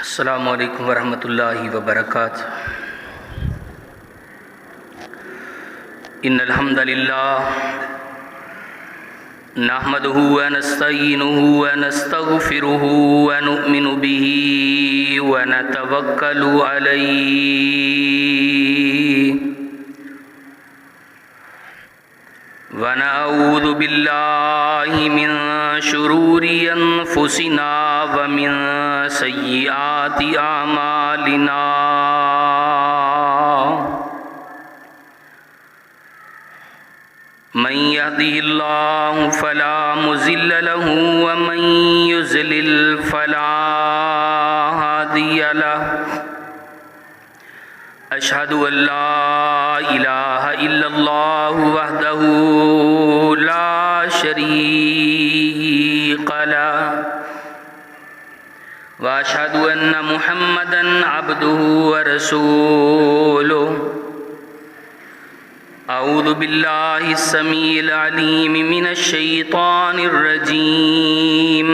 السلام علیکم ورحمۃ اللہ وبرکاتہ۔ ان الحمد للہ نحمده ونستعینه ونستغفره ونؤمن به ونتوکل علیہ ونعوذ باللہ من شرور انفسنا ومن سیئات اعمالنا، من يهده الله فلا مضل له ومن يضلل فلا هادي له، أشهد أن لا إله إلا الله وحده لا شريك له، وأشهد أن محمدًا عبده ورسوله۔ أعوذ بالله السميع العليم من الشيطان الرجيم،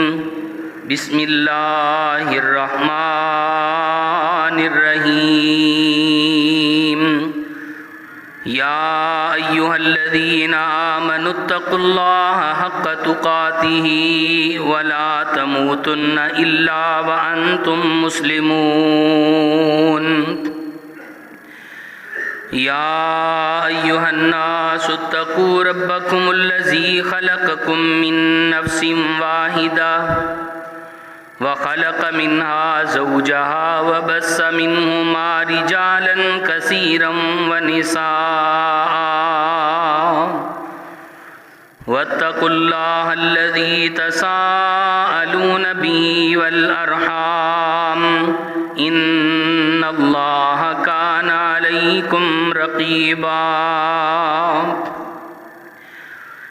بسم الله الرحمن الرحيم، يا أيها الذين آمنوا اتقوا الله حق تقاته ولا تموتن إلا وأنتم مسلمون، يا أيها الناس اتقوا ربكم الذي خلقكم من نفس واحدة وخلق منها زوجها وبث منهما رجالا كثيرا ونساء، واتقوا الله الذي تساءلون به والأرحام، إن الله كان عليكم رقيبا،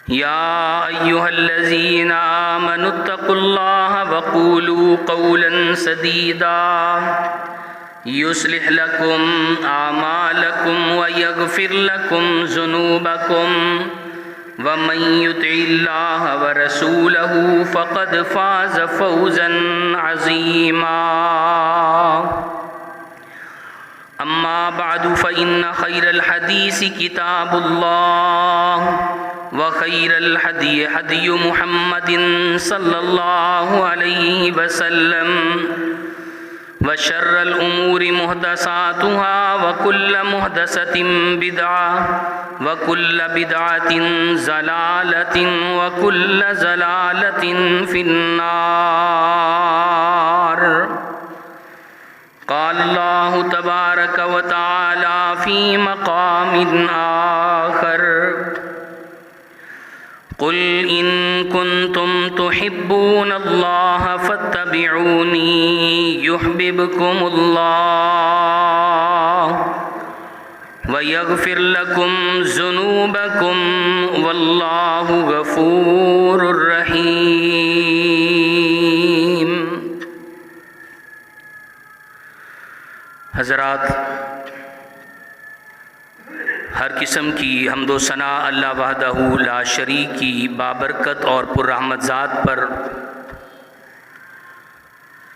يا أيها الذين آمنوا اتقوا الله وقولوا قولا سديدا يصلح لكم أعمالكم ويغفر لكم ذنوبكم، ومن يطع الله ورسوله فقد فاز فوزا عظيما، أما بعد فإن خير الحديث كتاب الله، وخير الهدي هدي محمد صلى الله عليه وسلم، وشر الأمور محدثاتها وكل محدثة بدعة وكل بدعة ضلالة وكل ضلالة في النار۔ قال الله تبارك وتعالى في مقام آخر، قل إن كنتم تحبون الله فاتبعوني يحببكم الله ويغفر لكم ذنوبكم والله غفور رحيم۔ حضرات، ہر قسم کی حمد و ثنا اللہ وحدہ لا شریک کی بابرکت اور پررحمت ذات پر،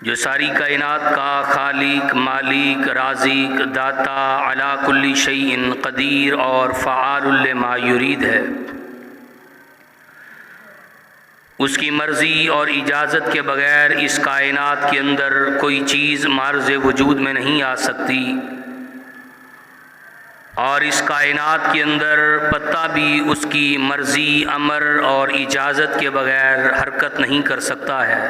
جو ساری کائنات کا خالق، مالک، رازق، داتا، علی کل شیء قدیر اور فعال لما یرید ہے۔ اس کی مرضی اور اجازت کے بغیر اس کائنات کے اندر کوئی چیز معرض وجود میں نہیں آ سکتی، اور اس کائنات کے اندر پتہ بھی اس کی مرضی، امر اور اجازت کے بغیر حرکت نہیں کر سکتا ہے۔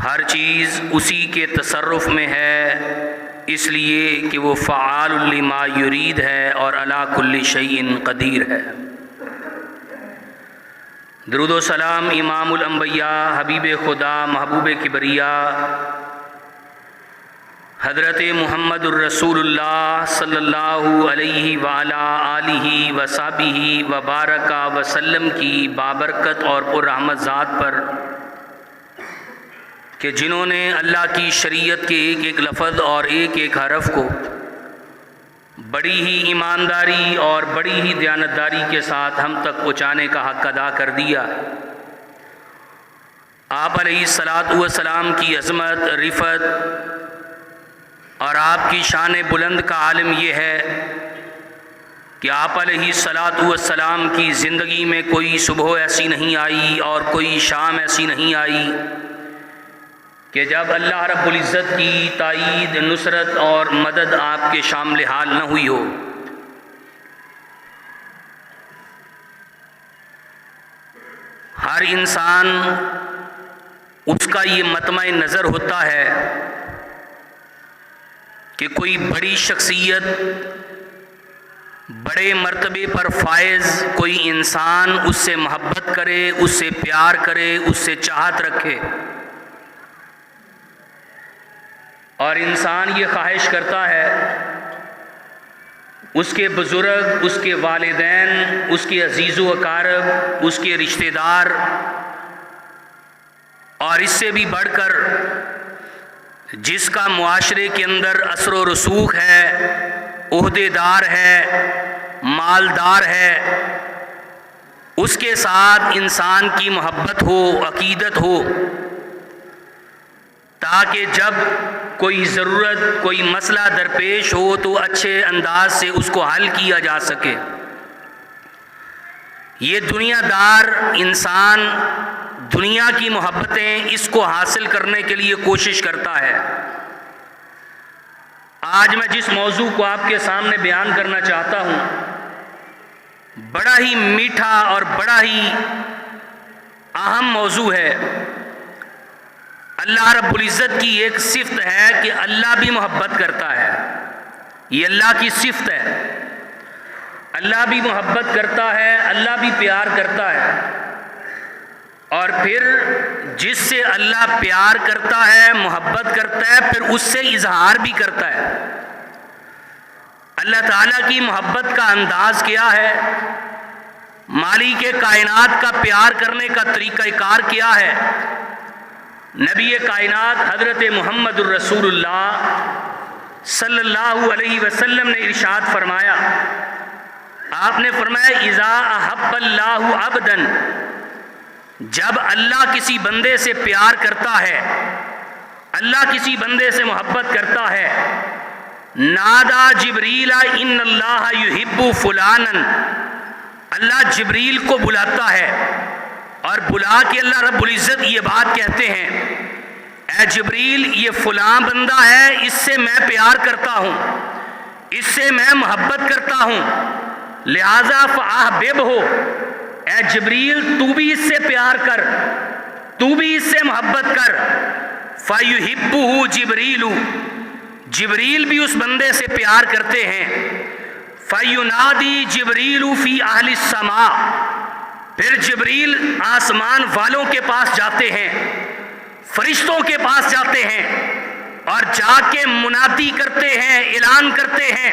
ہر چیز اسی کے تصرف میں ہے، اس لیے کہ وہ فعال لما یرید ہے اور علی کل شیء قدیر ہے۔ درود و سلام امام الانبیاء، حبیب خدا، محبوب کبریا، حضرت محمد الرسول اللہ صلی اللہ علیہ وعلا آلہ وصحبہ وبارک وسلم کی بابرکت اور پررحمت ذات پر، کہ جنہوں نے اللہ کی شریعت کے ایک ایک لفظ اور ایک ایک حرف کو بڑی ہی ایمانداری اور بڑی ہی دیانتداری کے ساتھ ہم تک پہنچانے کا حق ادا کر دیا، آپ علیہ الصلاۃ والسلام کی عظمت، رفعت اور آپ کی شان بلند کا عالم یہ ہے کہ آپ علیہ الصلاۃ والسلام کی زندگی میں کوئی صبح ایسی نہیں آئی اور کوئی شام ایسی نہیں آئی کہ جب اللہ رب العزت کی تائید، نصرت اور مدد آپ کے شامل حال نہ ہوئی ہو۔ ہر انسان اس کا یہ مطمع نظر ہوتا ہے کہ کوئی بڑی شخصیت، بڑے مرتبے پر فائز کوئی انسان اس سے محبت کرے، اس سے پیار کرے، اس سے چاہت رکھے، اور انسان یہ خواہش کرتا ہے اس کے بزرگ، اس کے والدین، اس کے عزیز و اقارب، اس کے رشتہ دار، اور اس سے بھی بڑھ کر جس کا معاشرے کے اندر اثر و رسوخ ہے، عہدے دار ہے، مالدار ہے، اس کے ساتھ انسان کی محبت ہو، عقیدت ہو، تاکہ جب کوئی ضرورت، کوئی مسئلہ درپیش ہو تو اچھے انداز سے اس کو حل کیا جا سکے۔ یہ دنیا دار انسان دنیا کی محبتیں اس کو حاصل کرنے کے لیے کوشش کرتا ہے۔ آج میں جس موضوع کو آپ کے سامنے بیان کرنا چاہتا ہوں، بڑا ہی میٹھا اور بڑا ہی اہم موضوع ہے۔ اللہ رب العزت کی ایک صفت ہے کہ اللہ بھی محبت کرتا ہے، یہ اللہ کی صفت ہے۔ اللہ بھی محبت کرتا ہے، اللہ بھی پیار کرتا ہے، اور پھر جس سے اللہ پیار کرتا ہے، محبت کرتا ہے، پھر اس سے اظہار بھی کرتا ہے۔ اللہ تعالیٰ کی محبت کا انداز کیا ہے، مالک کائنات کا پیار کرنے کا طریقہ کار کیا ہے؟ نبی کائنات حضرت محمد الرسول اللہ صلی اللہ علیہ وسلم نے ارشاد فرمایا، آپ نے فرمایا اذا احب اللہ عبدا، جب اللہ کسی بندے سے پیار کرتا ہے، اللہ کسی بندے سے محبت کرتا ہے، نادا جبریل ان اللہ یحب فلانا، اللہ جبریل کو بلاتا ہے اور بلا کے اللہ رب العزت یہ بات کہتے ہیں، اے جبریل یہ فلاں بندہ ہے، اس سے میں پیار کرتا ہوں، اس سے میں محبت کرتا ہوں، لہذا فاحبب ہو، اے جبریل تو بھی اس سے پیار کر، تو بھی اس سے محبت کر، فیحبہ جبریل، جبریل بھی اس بندے سے پیار کرتے ہیں، فینادی جبریل فی اہل السماء، پھر جبریل آسمان والوں کے پاس جاتے ہیں، فرشتوں کے پاس جاتے ہیں، اور جا کے منادی کرتے ہیں، اعلان کرتے ہیں،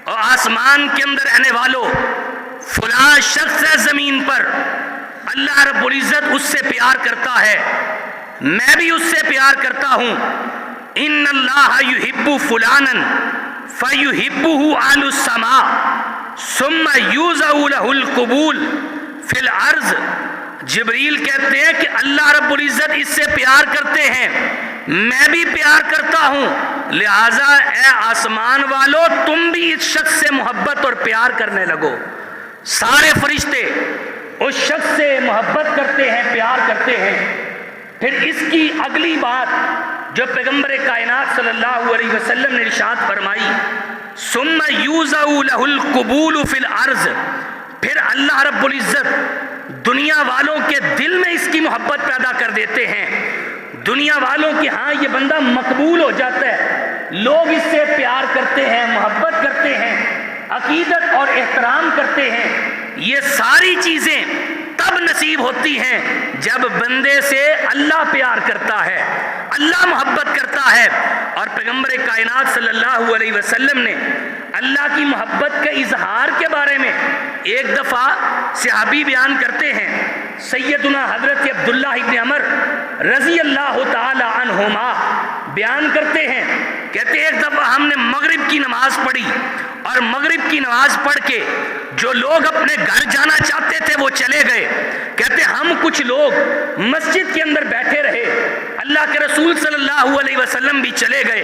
اور آسمان کے اندر رہنے والوں، فلاں شخص ہے زمین پر، اللہ رب العزت اس سے پیار کرتا ہے، میں بھی اس سے پیار کرتا ہوں، ان اللہ یحب فلانا فیحبہ اہل السماء ثم یوضع لہ القبول فی الارض، جبریل کہتے ہیں کہ اللہ رب العزت اس سے پیار کرتے ہیں، میں بھی پیار کرتا ہوں، لہٰذا اے آسمان والو تم بھی اس شخص سے محبت اور پیار کرنے لگو۔ سارے فرشتے اس شخص سے محبت کرتے ہیں، پیار کرتے ہیں۔ پھر اس کی اگلی بات جو پیغمبر کائنات صلی اللہ علیہ وسلم نے ارشاد فرمائی، ثم یوضع لہ القبول فی الارض، پھر اللہ رب العزت دنیا والوں کے دل میں اس کی محبت پیدا کر دیتے ہیں، دنیا والوں کی ہاں یہ بندہ مقبول ہو جاتا ہے، لوگ اس سے پیار کرتے ہیں، محبت کرتے ہیں، عقیدت اور احترام کرتے ہیں۔ یہ ساری چیزیں تب نصیب ہوتی ہیں جب بندے سے اللہ پیار کرتا ہے، اللہ محبت کرتا ہے۔ اور پیغمبر کائنات صلی اللہ علیہ وسلم نے اللہ کی محبت کے اظہار کے بارے میں ایک دفعہ صحابی بیان کرتے ہیں، سیدنا حضرت عبداللہ ابن عمر رضی اللہ تعالی عنہما بیان کرتے ہیں، کہتے ہیں ایک دفعہ ہم نے مغرب کی نماز پڑھی، اور مغرب کی نماز پڑھ کے جو لوگ اپنے گھر جانا چاہتے تھے وہ چلے گئے. کہتے ہم کچھ لوگ مسجد کے اندر بیٹھے رہے, اللہ کے رسول صلی اللہ علیہ وسلم بھی چلے گئے.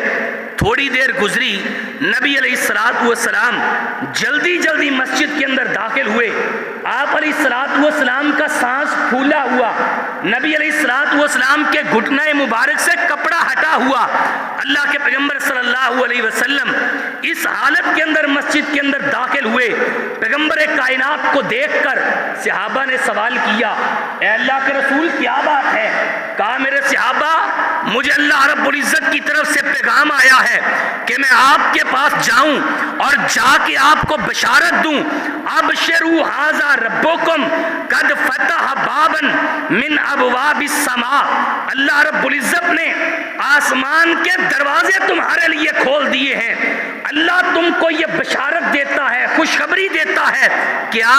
تھوڑی دیر گزری, نبی علیہ السلام جلدی جلدی مسجد کے اندر داخل ہوئے. آپ علیہ السلام کا سانس پھولا ہوا, نبی علیہ السلام کے گھٹنے مبارک سے کپڑا ہٹا ہوا. اللہ کے پیغمبر صلی اللہ علیہ وسلم اس حالت کے اندر مسجد کے اندر داخل ہوئے. پیغمبر کائنات کو دیکھ کر صحابہ نے سوال کیا, اے اللہ کے رسول کیا بات ہے؟ کہا میرے صحابہ, مجھے اللہ رب العزت کی طرف سے پیغام آیا ہے کہ میں آپ کے پاس جاؤں اور جا کے آپ کو بشارت دوں, ابشروا ھذا ربکم قد فتح بابا من ابواب السماء. اللہ رب العزت نے آسمان کے دروازے تمہارے لیے کھول دیے ہیں. اللہ تم کو یہ بشارت دیتا ہے, خوشخبری دیتا ہے, کیا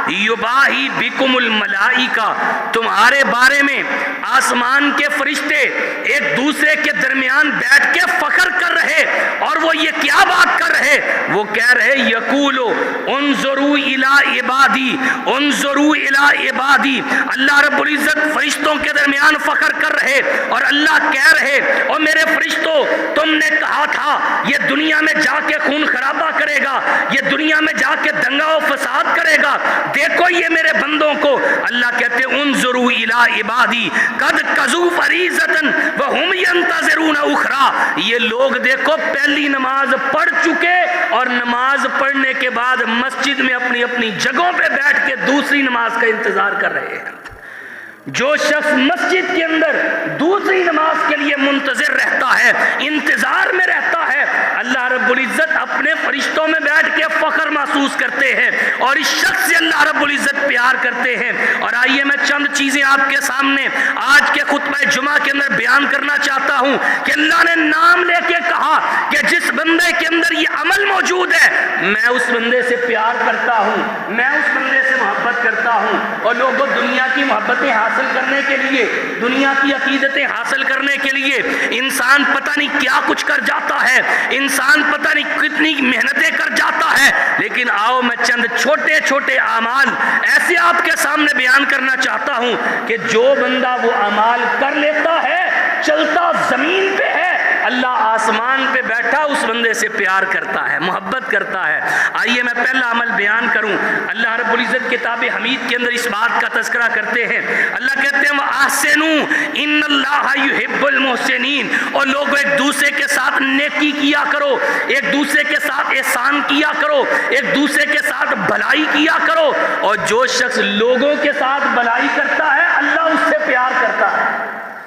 یباہی بکم الملائکہ, تمہارے بارے میں آسمان کے فرشتے ایک دوسرے کے درمیان بیٹھ کے فخر کر رہے. اور وہ یہ کیا بات کر رہے؟ وہ کہہ رہے یقولو انظروا الی عبادی, انظروا الی عبادی. اللہ رب العزت فرشتوں کے درمیان فخر کر رہے اور اللہ کہہ رہے, اور میرے فرشتوں تم نے کہا تھا یہ دنیا میں جا کے خون خرابہ کرے گا, یہ دنیا میں جا کے دنگا و فساد کرے گا, دیکھو یہ میرے بندوں کو. اللہ کہتے انظروا الی عبادی قد قضوا فریضۃ وهم ينتظرون اخرى. یہ لوگ دیکھو پہلی نماز پڑھ چکے اور نماز پڑھنے کے بعد مسجد میں اپنی اپنی جگہوں پہ بیٹھ کے دوسری نماز کا انتظار کر رہے ہیں. جو شخص مسجد کے اندر دوسری نماز کے لیے منتظر رہتا ہے, انتظار میں رہتا ہے, اللہ رب العزت اپنے فرشتوں میں بیٹھ کے فخر محسوس کرتے ہیں اور اس شخص سے اللہ رب العزت پیار کرتے ہیں. اور آئیے میں چند چیزیں آپ کے سامنے آج کے خطبہ جمعہ کے اندر بیان کرنا چاہتا ہوں کہ اللہ نے نام لے کے کہا کہ جس بندے کے اندر یہ عمل موجود ہے میں اس بندے سے پیار کرتا ہوں, میں اس بندے سے محبت کرتا ہوں. اور لوگوں دنیا کی محبتیں حاصل کرنے کے لیے, دنیا کی عقیدتیں حاصل کرنے کے لیے انسان پتہ نہیں کیا کچھ کر جاتا ہے, انسان پتہ نہیں کتنی محنتیں کر جاتا ہے. لیکن آؤ میں چند چھوٹے چھوٹے اعمال ایسے آپ کے سامنے بیان کرنا چاہتا ہوں کہ جو بندہ وہ اعمال کر لیتا ہے, چلتا زمین پہ ہے, اللہ آسمان پہ بیٹھا اس بندے سے پیار کرتا ہے, محبت کرتا ہے. آئیے میں پہلا عمل بیان کروں. اللہ رب العزت کتاب حمید کے اندر اس بات کا تذکرہ کرتے ہیں. اللہ کہتے ہیں وَأَحْسِنُوا إِنَّ اللَّهَ يُحِبُّ الْمُحْسِنِينَ. اور لوگوں ایک دوسرے کے ساتھ نیکی کیا کرو, ایک دوسرے کے ساتھ احسان کیا کرو, ایک دوسرے کے ساتھ بھلائی کیا کرو. اور جو شخص لوگوں کے ساتھ بھلائی کرتا ہے اللہ اس سے پیار کرتا ہے,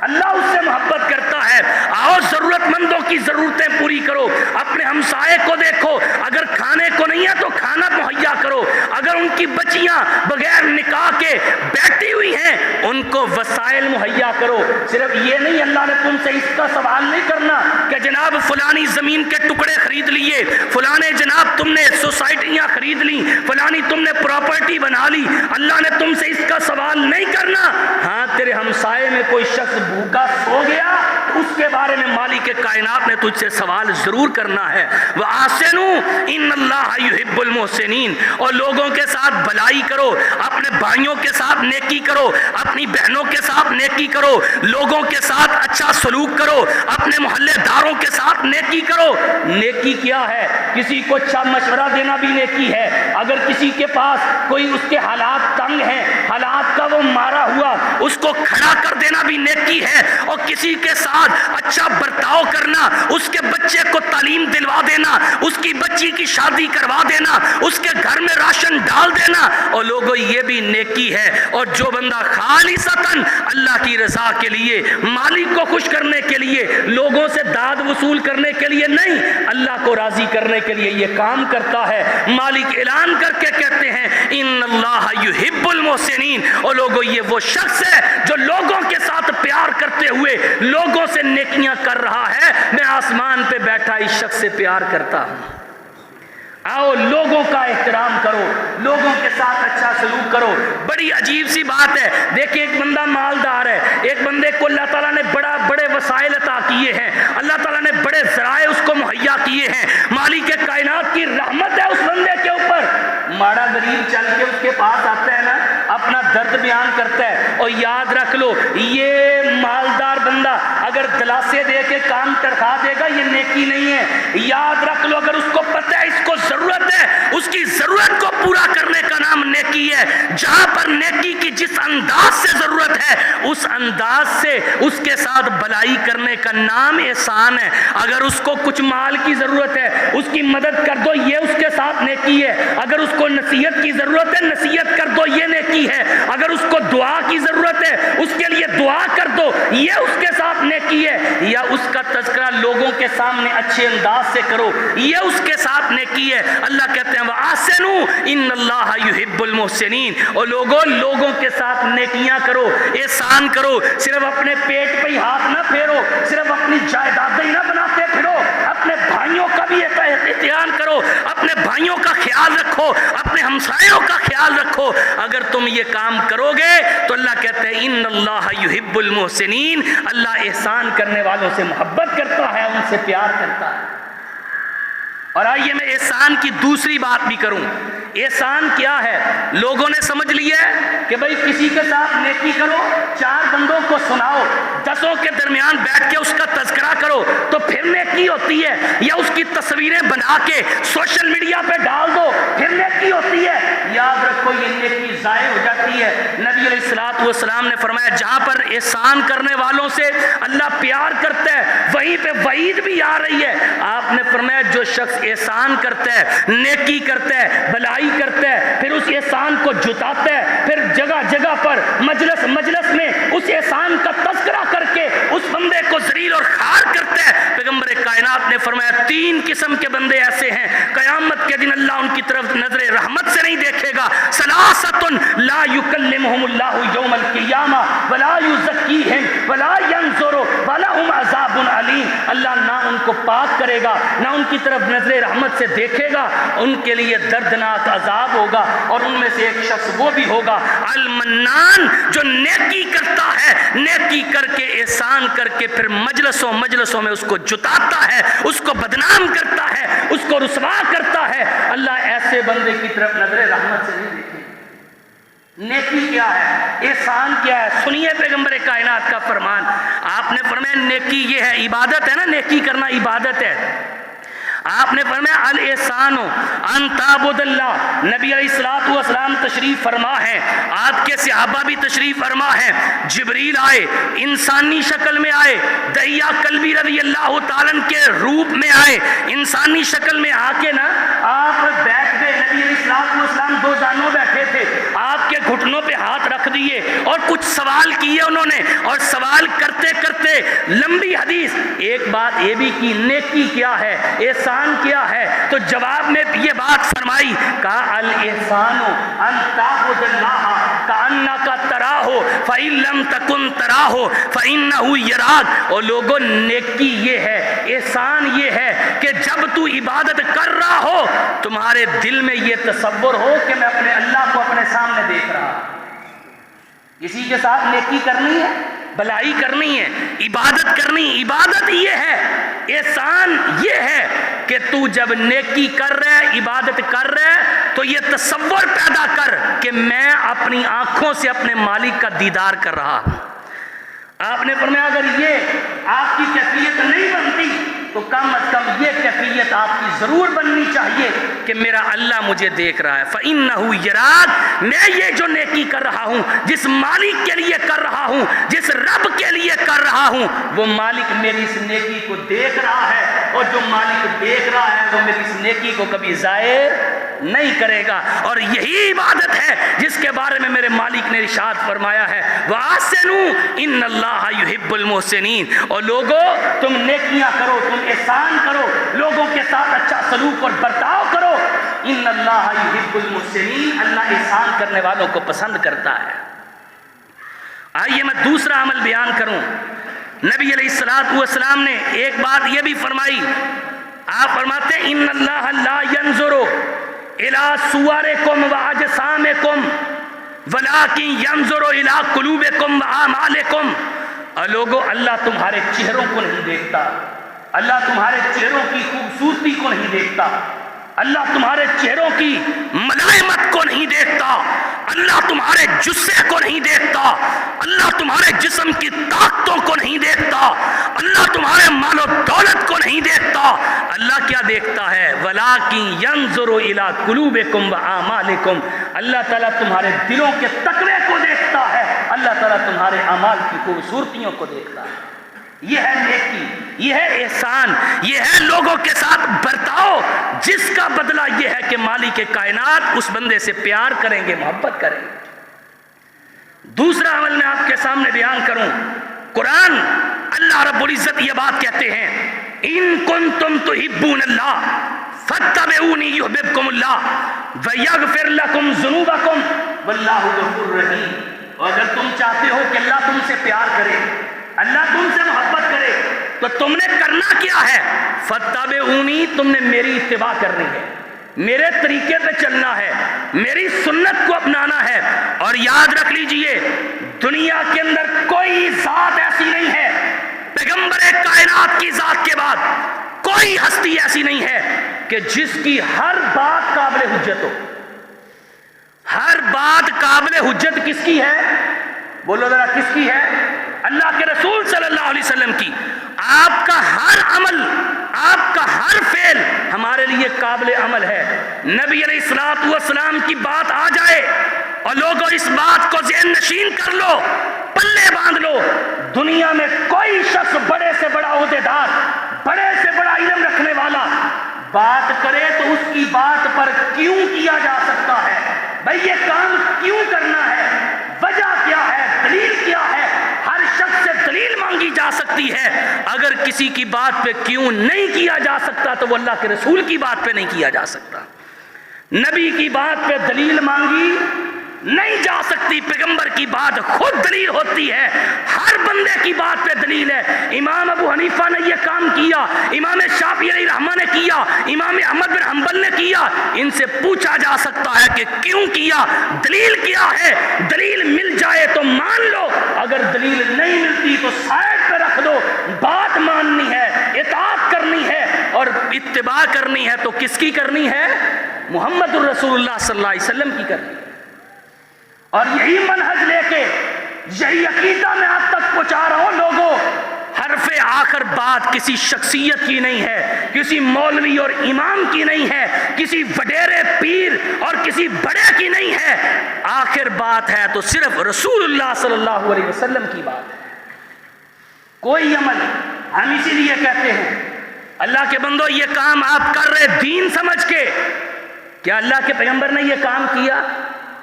اللہ اس سے محبت کرتا ہے. آؤ ضرورت مندوں کی ضرورتیں پوری کرو, اپنے ہمسائے کو دیکھو, اگر کھانے کو نہیں ہے تو کھانا مہیا کرو, اگر ان کی بچیاں بغیر نکاح کے بیٹھی ہوئی ہیں ان کو وسائل مہیا کرو. صرف یہ نہیں, اللہ نے تم سے اس کا سوال نہیں کرنا کہ جناب فلانی زمین کے ٹکڑے خرید لیے, فلانے جناب تم نے سوسائٹیاں خرید لی, فلانی تم نے پراپرٹی بنا لی. اللہ نے تم سے اس کا سوال نہیں کرنا. ہاں تیرے ہمسائے میں کوئی شخص بھوکا سو گیا اس کے بارے میں مالک کائنات نے تجھ سے سوال ضرور کرنا ہے. وَآسِنُوا إِنَّ اللَّهَ يُحِبُّ الْمُحْسِنِينَ. اور لوگوں کے ساتھ بھلائی کرو, اپنے بھائیوں کے ساتھ نیکی کرو, اپنی بہنوں کے ساتھ نیکی کرو, لوگوں کے ساتھ اچھا سلوک کرو, اپنے محلے داروں کے ساتھ نیکی کرو. نیکی کیا ہے؟ کسی کو اچھا مشورہ دینا بھی نیکی ہے. اگر کسی کے پاس کوئی اس کے حالات تنگ ہیں, حالات کا وہ مارا ہوا, اس کو کھڑا کر دینا بھی نیکی ہے. اور کسی کے ساتھ اچھا برتاؤ کرنا, اس کے بچے کو تعلیم دلوا دینا, اس کی بچی کی شادی کروا دینا, اس کے گھر میں راشن ڈال دینا, اور لوگوں یہ بھی نیکی ہے. اور جو بندہ خالصتاً اللہ کی رضا کے لیے, مالک کو خوش کرنے کے لیے, لوگوں سے داد وصول کرنے کے لیے نہیں, اللہ کو راضی کرنے کے لیے یہ کام کرتا ہے, مالک اعلان کر کے کہتے ہیں ان اللہ یحب المحسنین. اور لوگوں یہ وہ شخص ہے جو لوگوں کے ساتھ پیار کرتے ہوئے لوگوں سے نیکیاں کر رہا ہے, میں آسمان پہ بیٹھا اس شخص سے پیار کرتا ہوں. آؤ لوگوں کا احترام کرو, لوگوں کے ساتھ اچھا سلوک کرو. بڑی عجیب سی بات ہے, دیکھیں ایک بندہ مالدار ہے, ایک بندے کو اللہ تعالیٰ نے بڑے وسائل عطا کیے ہیں, اللہ تعالیٰ نے بڑے ذرائع اس کو مہیا کیے ہیں, مالک کائنات کی رحمت ہے اس بندے کے اوپر. ماڑا غریب چل کے اس کے پاس آتا ہے نا، اپنا درد بیان کرتا ہے، اور یاد رکھ لو یہ مالدار بندہ اگر دلاسے دے کے کام تڑکا دے گا یہ نیکی نہیں ہے۔ یاد رکھ لو اگر اس کو پتہ ہے اس کو ضرورت ہے، اس کی ضرورت کو پورا کرنے کا نام نیکی ہے۔ جہاں پر نیکی کی جس انداز سے ضرورت ہے اس انداز سے اس کے ساتھ بھلائی کرنے کا نام احسان ہے۔ اگر اس کو کچھ مال کی ضرورت ہے اس کی مدد کر دو، یہ اس کے ساتھ نیکی ہے۔ اگر اس کو نصیحت کی ضرورت ہے نصیحت کر دو، یہ نیکی ہے۔ اگر اس کو دعا کی ضرورت ہے اس کے لیے دعا کر دو، یہ اس کے ساتھ نیکی ہے۔ یا اس کا تذکرہ لوگوں کے سامنے اچھے انداز سے کرو، یہ اس کے ساتھ نیکی ہے۔ اللہ کہتے ہیں وَأَحْسِنُوا إِنَّ اللَّهَ يُحِبُّ الْمُحْسِنِينَ، اور لوگوں کے ساتھ نیکیاں کرو، احسان کرو۔ صرف اپنے پیٹ پہ ہی ہاتھ نہ پھیرو، صرف اپنی جائیدادیں ہی نہ بناتے پھرو، اپنے بھائیوں کا بھی احترام کرو، اپنے بھائیوں کا خیال رکھو، اپنے ہمسایوں کا خیال رکھو۔ اگر تم یہ کام کرو گے تو اللہ کہتے ہیں ان اللہ یحب المحسنین، اللہ احسان کرنے والوں سے محبت کرتا ہے، ان سے پیار کرتا ہے۔ اور آئیے میں احسان کی دوسری بات بھی کروں۔ احسان کیا ہے؟ لوگوں نے سمجھ لیا ہے کہ بھئی کسی کے ساتھ نیکی کرو، 4 بندوں کو سناؤ، 10 کے درمیان بیٹھ کے اس کا تذکرہ کرو تو پھر نیکی ہوتی ہے، یا اس کی تصویریں بنا کے سوشل میڈیا پہ ڈال دو پھر نیکی ہوتی ہے۔ یاد رکھو یہ نیکی ضائع ہو جاتی ہے۔ نبی علیہ السلام نے فرمایا جہاں پر احسان کرنے والوں سے اللہ پیار کرتا ہے وہیں پہ وعید بھی آ رہی ہے۔ آپ نے فرمایا جو شخص احسان کرتا ہے، نیکی کرتا ہے، بھلائی کرتا ہے، پھر اس احسان کو جتاتا ہے، پھر جگہ جگہ پر مجلس میں اس احسان کا تذکرہ کر کے اس بندے کو ذلیل اور خوار کرتا ہے۔ پیغمبر کائنات نے فرمایا 3 قسم کے بندے ایسے ہیں قیامت کے دن اللہ ان کی طرف نظر رحمت سے نہیں دیکھے گا۔ ثلاثۃ لا یکلمہم اللہ یوم القیامہ ولا یزکیہم ولا ینظر ولہم عذاب علیم، اللہ نہ ان کو پاک کرے گا نہ ان کی طرف نظر رحمت سے دیکھے گا، ان کے لیے دردناک عذاب ہوگا۔ اور ان میں سے ایک شخص وہ بھی ہوگا المنان، جو نیکی کرتا ہے، نیکی کر کے احسان کر کے پھر مجلسوں میں اس کو جتاتا ہے، اس کو بدنام کرتا ہے، اس کو رسوا کرتا ہے۔ اللہ ایسے بندے کی طرف نظر رحمت سے نہیں دیکھے۔ نیکی کیا ہے؟ احسان کیا ہے؟ سنیے پیغمبر کائنات کا فرمان۔ آپ نے فرمایا نیکی یہ ہے، عبادت ہے نا، نیکی کرنا عبادت ہے۔ آپ نے فرمایا الاحسان ان تعبد اللہ، نبی علیہ السلام تشریف فرما ہے، آپ کے صحابہ بھی تشریف فرما ہے، جبریل آئے، انسانی شکل میں آئے، دہیا کلبی رضی اللہ تعالیٰ کے روپ میں آئے، انسانی شکل میں آ کے نا آپ بیٹھ گئے۔ نبی علیہ السلام 2 جانوں بیٹھے تھے، آپ کے گھٹنوں پہ ہاتھ رکھ دیے اور کچھ سوال کیے انہوں نے، اور سوال کرتے کرتے لمبی حدیث، ایک بات یہ بھی کی نیکی کیا ہے، احسان کیا ہے، تو جواب میں یہ بات فرمائی، کہا الاحسان ان تعبد اللہ کأنک تراہ فإن لم تکن تراہ فإنہ یراک۔ اور لوگوں نیکی یہ ہے، احسان یہ ہے کہ جب تو عبادت کر رہا ہو تمہارے دل میں یہ تصور ہو کہ میں اپنے اللہ کو اپنے سامنے دیکھ رہا ہوں۔ کسی کے ساتھ نیکی کرنی ہے، بھلائی کرنی ہے، عبادت کرنی، عبادت یہ ہے، احسان یہ ہے کہ تو جب نیکی کر رہے، عبادت کر رہے تو یہ تصور پیدا کر کہ میں اپنی آنکھوں سے اپنے مالک کا دیدار کر رہا ہوں۔ آپ نے فرمایا اگر یہ آپ کی کیفیت نہیں بنتی تو کم از کم یہ کیفیت آپ کی ضرور بننی چاہیے کہ میرا اللہ مجھے دیکھ رہا ہے۔ فَإِنَّهُ يَرَاكَ، میں یہ جو نیکی کر رہا ہوں، جس مالک کے لیے کر رہا ہوں، جس رب کے لیے کر رہا ہوں، وہ مالک میری اس نیکی کو دیکھ رہا ہے، اور جو مالک دیکھ رہا ہے وہ میری اس نیکی کو کبھی ضائع نہیں کرے گا۔ اور یہی عبادت ہے جس کے بارے میں میرے مالک نے ارشاد فرمایا ہے وَأَحْسِنُوا إِنَّ اللَّهَ يُحِبُّ الْمُحْسِنِينَ، اور لوگو تم نیکیاں کرو، تم احسان کرو، لوگوں کے ساتھ اچھا سلوک اور برتاؤ کرو۔ ان اللہ یحب المحسنین، اللہ احسان کرنے والوں کو پسند کرتا ہے۔ آئیے میں دوسرا عمل بیان کروں۔ نبی علیہ السلام نے ایک بات یہ بھی فرمائی، آپ فرماتے ہیں ان اللہ لا ينظر الى صورکم واجسامکم ولکن ينظر الى قلوبکم واعمالکم۔ اور لوگوں اللہ تمہارے چہروں کو نہیں دیکھتا، اللہ تمہارے چہروں کی خوبصورتی کو نہیں دیکھتا، اللہ تمہارے چہروں کی ملائمت کو نہیں دیکھتا، اللہ تمہارے جسے کو نہیں دیکھتا، اللہ تمہارے جسم کی طاقتوں کو نہیں دیکھتا، اللہ تمہارے مال و دولت کو نہیں دیکھتا۔ اللہ کیا دیکھتا ہے؟ وَلَٰكِن يَنظُرُ إِلَىٰ قُلُوبِكُمْ وَأَعْمَالِكُمْ، اللہ تعالیٰ تمہارے دلوں کے تقوی کو دیکھتا ہے، اللہ تعالیٰ تمہارے اعمال کی خوبصورتیوں کو دیکھتا ہے۔ یہ ہے نیکی، یہ ہے احسان، یہ ہے لوگوں کے ساتھ برتاؤ جس کا بدلہ یہ ہے کہ مالک کائنات اس بندے سے پیار کریں گے، محبت کریں گے۔ دوسرا عمل میں آپ کے سامنے بیان کروں، قرآن اللہ رب العزت یہ بات کہتے ہیں، ان کنتم تحبون اللہ فاتبعونی یحببکم اللہ ویغفر لکم ذنوبکم واللہ غفور رحیم۔ اور اگر تم چاہتے ہو کہ اللہ تم سے پیار کرے، اللہ تم سے محبت کرے، تو تم نے کرنا کیا ہے؟ فاتبعونی، تم نے میری اتباع کرنی ہے، میرے طریقے پہ چلنا ہے، میری سنت کو اپنانا ہے۔ اور یاد رکھ لیجئے، دنیا کے اندر کوئی ذات ایسی نہیں ہے، پیغمبر کائنات کی ذات کے بعد کوئی ہستی ایسی نہیں ہے کہ جس کی ہر بات قابل حجت ہو۔ ہر بات قابل حجت کس کی ہے؟ بولو ذرا، کس کی ہے؟ اللہ کے رسول صلی اللہ علیہ وسلم کی۔ آپ کا ہر عمل، آپ کا ہر فعل ہمارے لیے قابل عمل ہے۔ نبی علیہ السلام کی بات آ جائے اور لوگوں اس بات کو ذہن نشین کر لو، پلے باندھ لو، دنیا میں کوئی شخص بڑے سے بڑا عہدیدار، بڑے سے بڑا علم رکھنے والا بات کرے تو اس کی بات پر کیوں کیا جا سکتا ہے، بھئی یہ کام کیوں کرنا ہے، وجہ کیا ہے، دلیل کیا ہے، ہر شخص سے دلیل مانگی جا سکتی ہے۔ اگر کسی کی بات پہ کیوں نہیں کیا جا سکتا تو وہ اللہ کے رسول کی بات پہ نہیں کیا جا سکتا۔ نبی کی بات پہ دلیل مانگی نہیں جا سکتی، پیغمبر کی بات خود دلیل ہوتی ہے، ہر بندے کی بات پہ دلیل ہے۔ امام ابو حنیفہ نے یہ کام کیا، امام شافعی علیہ رحمہ نے کیا، امام احمد بن حنبل نے کیا، ان سے پوچھا جا سکتا ہے کہ کیوں کیا، دلیل کیا ہے۔ دلیل مل جائے تو مان لو، اگر دلیل نہیں ملتی تو سائڈ پہ رکھ دو۔ بات ماننی ہے، اطاعت کرنی ہے اور اتباع کرنی ہے تو کس کی کرنی ہے؟ محمد الرسول اللہ صلی اللہ علیہ وسلم کی کرنی ہے۔ اور یہی منہج لے کے، یہی عقیدہ میں آپ تک پہنچا رہا ہوں لوگوں، حرف آخر بات کسی شخصیت کی نہیں ہے، کسی مولوی اور امام کی نہیں ہے، کسی وڈیرے پیر اور کسی بڑے کی نہیں ہے، آخر بات ہے تو صرف رسول اللہ صلی اللہ علیہ وسلم کی بات ہے۔ کوئی عمل، ہم اسی لیے کہتے ہیں اللہ کے بندو یہ کام آپ کر رہے دین سمجھ کے، کیا اللہ کے پیغمبر نے یہ کام کیا؟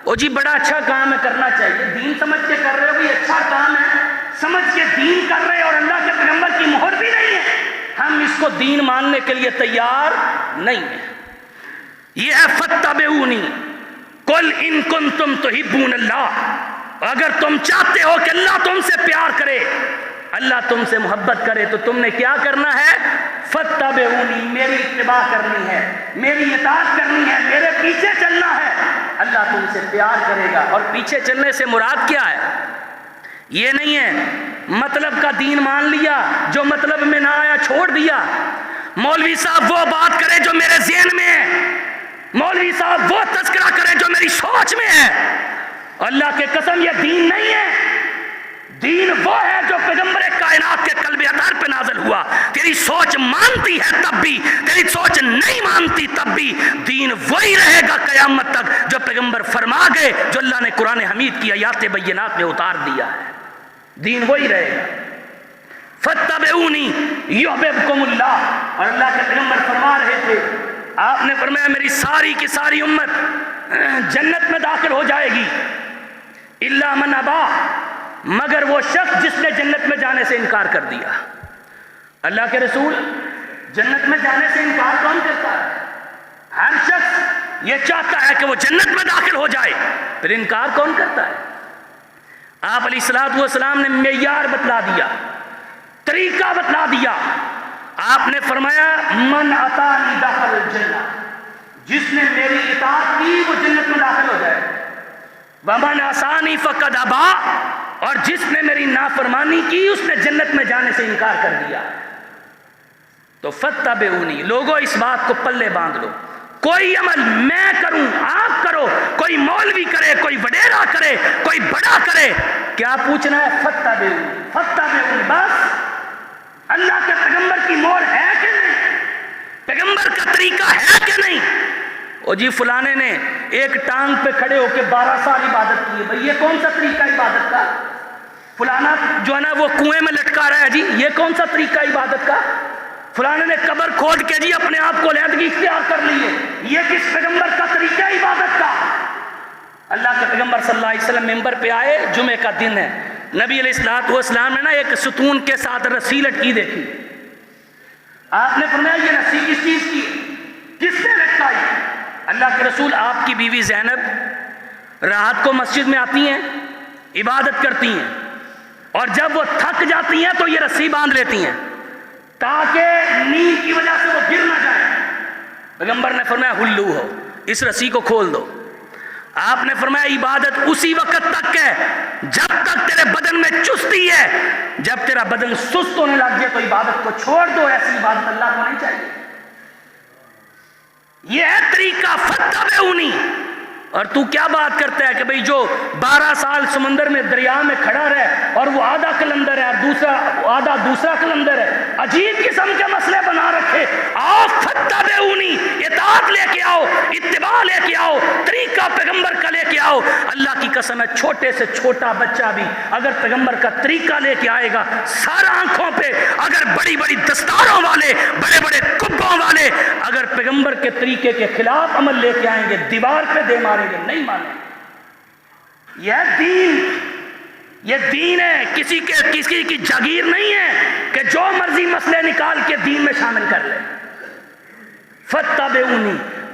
او جی بڑا اچھا کام ہے، کرنا چاہیے، دین سمجھ کے کر رہے ہو، بھی اچھا کام ہے، سمجھ کے دین کر رہے اور اللہ کے پیغمبر کی مہر بھی نہیں ہے، ہم اس کو دین ماننے کے لیے تیار نہیں ہیں۔ یہ ہے فاتبعونی قل ان کنتم تحبون اللہ، اگر تم چاہتے ہو کہ اللہ تم سے پیار کرے، اللہ تم سے محبت کرے تو تم نے کیا کرنا ہے؟ فاتبعونی، میری اتباع کرنی ہے، میری اطاعت کرنی ہے، میرے پیچھے چلنا ہے، اللہ تم سے پیار کرے گا۔ اور پیچھے چلنے سے مراد کیا ہے؟ یہ نہیں ہے مطلب کا دین مان لیا، جو مطلب میں نہ آیا چھوڑ دیا۔ مولوی صاحب وہ بات کرے جو میرے ذہن میں ہے، مولوی صاحب وہ تذکرہ کرے جو میری سوچ میں ہے، اللہ کے قسم یہ دین نہیں ہے۔ دین وہ ہے جو پیغمبر کائنات کے قلب اطہر پہ نازل ہوا۔ تیری سوچ مانتی ہے تب بھی، تیری سوچ نہیں مانتی تب بھی، دین وہی رہے گا قیامت تک جو پیغمبر فرما گئے، جو اللہ نے قرآن حمید کی آیات بینات میں اتار دیا ہے، دین وہی رہے گا۔ فاتبعونی یحببکم اللہ، اور اللہ کے پیغمبر فرما رہے تھے، آپ نے فرمایا میری ساری کی ساری امت جنت میں داخل ہو جائے گی، الا من ابا، مگر وہ شخص جس نے جنت میں جانے سے انکار کر دیا۔ اللہ کے رسول، جنت میں جانے سے انکار کون کرتا ہے؟ ہر شخص یہ چاہتا ہے کہ وہ جنت میں داخل ہو جائے، پھر انکار کون کرتا ہے؟ آپ علیہ السلام نے معیار بتلا دیا، طریقہ بتلا دیا۔ آپ نے فرمایا من اطاعنی دخل الجنہ، جس نے میری اطاعت کی وہ جنت میں داخل ہو جائے، ومن عصانی فقد ابا، اور جس نے میری نافرمانی کی اس نے جنت میں جانے سے انکار کر دیا۔ تو فاتبعونی، لوگوں اس بات کو پلے باندھ لو، کوئی عمل میں کروں آپ کرو، کوئی مولوی کرے، کوئی وڈیرا کرے، کوئی بڑا کرے، کیا پوچھنا ہے؟ فتبعونی، بس اللہ کے پیغمبر کی مور ہے کہ نہیں، پیغمبر کا طریقہ ہے کہ نہیں؟ او جی فلانے نے ایک ٹانگ پہ کھڑے ہو کے 12 سال عبادت کی ہے، بھئی یہ کون سا طریقہ عبادت کا؟ فلانا جو ہے نا وہ کنویں میں لٹکا رہا ہے، جی یہ کون سا طریقہ عبادت کا؟ فلانے نے قبر کھود کے جی اپنے آپ کو علیحدگی اختیار کر لی ہے، یہ کس پیغمبر کا طریقہ عبادت کا؟ اللہ کے پیغمبر صلی اللہ علیہ وسلم ممبر پہ آئے، جمعہ کا دن ہے، نبی علیہ السلام نے نا ایک ستون کے ساتھ رسی لٹکی دیکھی، آپ نے فرمایا یہ رسی کس چیز کی ہے؟ کس نے لٹکائی؟ اللہ کے رسول آپ کی بیوی زینب رات کو مسجد میں آتی ہیں، عبادت کرتی ہیں، اور جب وہ تھک جاتی ہیں تو یہ رسی باندھ لیتی ہیں تاکہ نیند کی وجہ سے وہ گر نہ جائے۔ پیغمبر نے فرمایا ہلو ہو، اس رسی کو کھول دو۔ آپ نے فرمایا عبادت اسی وقت تک ہے جب تک تیرے بدن میں چستی ہے، جب تیرا بدن سست ہونے لگ جائے تو عبادت کو چھوڑ دو، ایسی عبادت اللہ کو نہیں چاہیے۔ یہ ہے طریقہ فتبعونی۔ اور تو کیا بات کرتا ہے کہ بھئی جو 12 سال سمندر میں دریا میں کھڑا رہے اور وہ آدھا قلندر ہے اور آدھا دوسرا قلندر ہے، عجیب قسم کے مسئلے بنا رکھے۔ آؤ فتبعونی، اطاعت لے کے آؤ، اتباع لے کے آؤ، طریقہ پیغمبر کا لے کے آؤ۔ اللہ کی قسم ہے چھوٹے سے چھوٹا بچہ بھی اگر پیغمبر کا طریقہ لے کے آئے گا، سارا آنکھوں پہ، اگر بڑی بڑی دستاروں والے، بڑے بڑے کبوں والے اگر پیغمبر کے طریقے کے خلاف عمل لے کے آئیں گے، دیوار پہ دے ماریں گے، نہیں مانیں۔ یہ دین ہے، کسی کی جاگیر نہیں ہے کہ جو مرضی مسئلے نکال کے دین میں شامل کر لے۔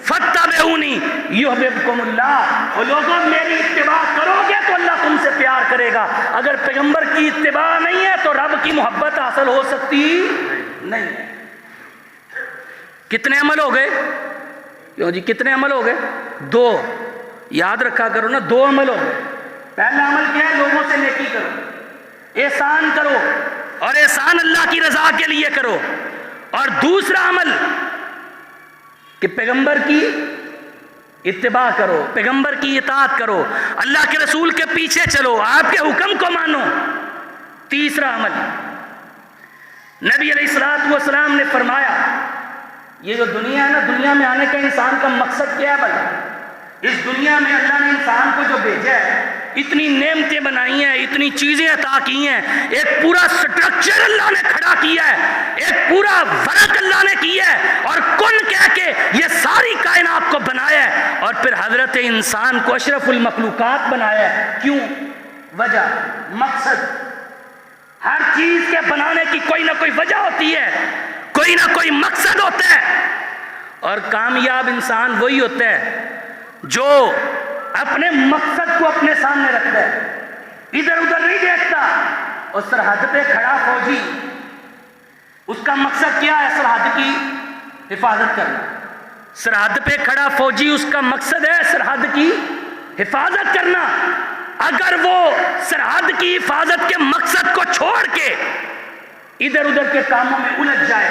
فتبعونی یحببکم اللہ، اور لوگوں میری اتباع کرو گے تو اللہ تم سے پیار کرے گا۔ اگر پیغمبر کی اتباع نہیں ہے تو رب کی محبت حاصل ہو سکتی نہیں ہے۔ کتنے عمل ہو گئے؟ کیوں جی کتنے عمل ہو گئے؟ 2، یاد رکھا کرو نا، 2 عمل ہو گئے۔ پہلا عمل کیا ہے؟ لوگوں سے نیکی کرو، احسان کرو، اور احسان اللہ کی رضا کے لیے کرو۔ اور دوسرا عمل کہ پیغمبر کی اتباع کرو، پیغمبر کی اطاعت کرو، اللہ کے رسول کے پیچھے چلو، آپ کے حکم کو مانو۔ تیسرا عمل، نبی علیہ السلام نے فرمایا یہ جو دنیا ہے نا، دنیا میں آنے کا انسان کا مقصد کیا ہے بھلا؟ اس دنیا میں اللہ نے انسان کو جو بھیجا ہے، اتنی نعمتیں بنائی ہیں، اتنی چیزیں عطا کی ہیں، ایک پورا سٹرکچر اللہ نے کھڑا کیا ہے، ایک پورا ورق اللہ نے کیا ہے، اور کن کہہ کے یہ ساری کائنات کو بنایا ہے، اور پھر حضرت انسان کو اشرف المخلوقات بنایا ہے۔ کیوں؟ وجہ، مقصد۔ ہر چیز کے بنانے کی کوئی نہ کوئی وجہ ہوتی ہے، کوئی نہ کوئی مقصد ہوتا ہے، اور کامیاب انسان وہی ہوتا ہے جو اپنے مقصد کو اپنے سامنے رکھتا ہے، ادھر ادھر نہیں دیکھتا۔ اور سرحد پہ کھڑا فوجی، اس کا مقصد کیا ہے؟ سرحد کی حفاظت کرنا۔ سرحد پہ کھڑا فوجی، اس کا مقصد ہے سرحد کی حفاظت کرنا۔ اگر وہ سرحد کی حفاظت کے مقصد کو چھوڑ کے ادھر ادھر کے کاموں میں الجھ جائے،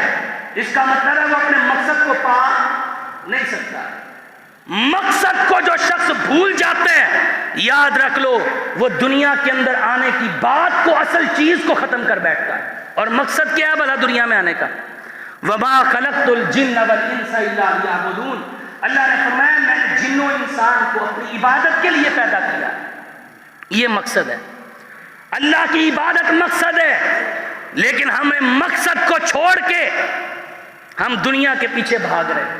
اس کا مطلب ہے وہ اپنے مقصد کو پا نہیں سکتا۔ مقصد کو جو شخص بھول جاتا ہے، یاد رکھ لو وہ دنیا کے اندر آنے کی بات کو، اصل چیز کو ختم کر بیٹھتا ہے۔ اور مقصد کیا ہے بھلا دنیا میں آنے کا؟ وَمَا خَلَقْتُ الْجِنَّ وَالْإِنسَ إِلَّا لِيَعْبُدُونِ، اللہ نے فرمایا میں نے جن و انسان کو اپنی عبادت کے لیے پیدا کیا۔ یہ مقصد ہے، اللہ کی عبادت مقصد ہے، لیکن ہمیں مقصد کو چھوڑ کے ہم دنیا کے پیچھے بھاگ رہے ہیں۔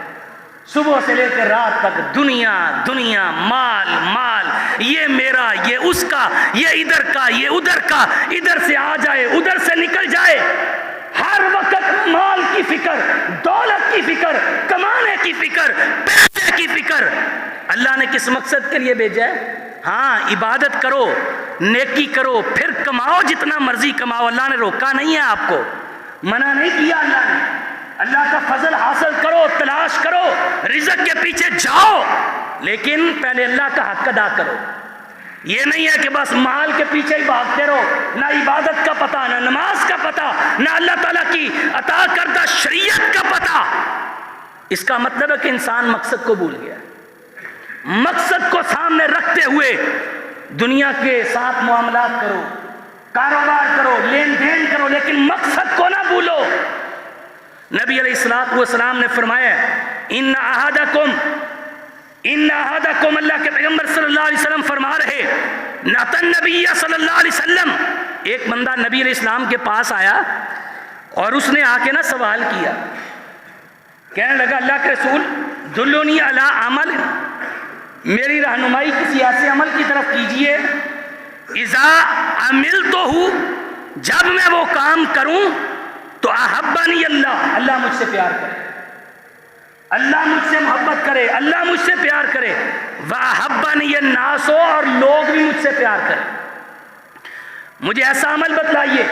صبح سے لے کر رات تک دنیا دنیا، مال مال، یہ میرا، یہ اس کا، یہ ادھر کا، یہ ادھر کا، ادھر سے آ جائے ادھر سے نکل جائے، ہر وقت مال کی فکر، دولت کی فکر، کمانے کی فکر، پیسے کی فکر۔ اللہ نے کس مقصد کے لیے بھیجا ہے؟ ہاں عبادت کرو، نیکی کرو، پھر کماؤ جتنا مرضی کماؤ، اللہ نے روکا نہیں ہے، آپ کو منع نہیں کیا اللہ نے۔ اللہ کا فضل حاصل کرو، تلاش کرو، رزق کے پیچھے جاؤ، لیکن پہلے اللہ کا حق ادا کرو۔ یہ نہیں ہے کہ بس مال کے پیچھے ہی بھاگتے رہو، نہ عبادت کا پتہ، نہ نماز کا پتہ، نہ اللہ تعالیٰ کی عطا کردہ شریعت کا پتہ۔ اس کا مطلب ہے کہ انسان مقصد کو بھول گیا. مقصد کو سامنے رکھتے ہوئے دنیا کے ساتھ معاملات کرو، کاروبار کرو، لین دین کرو، لیکن مقصد کو نہ بھولو. نبی علیہ الصلوۃ والسلام نے فرمایا ان احدکم، اللہ کے پیغمبر صلی اللہ علیہ وسلم فرما رہے، نَأْتَى النبی صلی اللہ علیہ وسلم، ایک بندہ نبی علیہ السلام کے پاس آیا اور اس نے آ کے نا سوال کیا، کہنے لگا اللہ کے رسول دلونی علی عمل، میری رہنمائی کسی ایسے عمل کی طرف کیجئے اذا عملتہ، جب میں وہ کام کروں تو احبنی اللہ، اللہ مجھ سے پیار کرے، اللہ مجھ سے محبت کرے، اللہ مجھ سے پیار کرے، وَأَحَبَّنِيَ النَّاسُ، اور لوگ بھی مجھ سے پیار کریں. مجھے ایسا عمل بتلائیے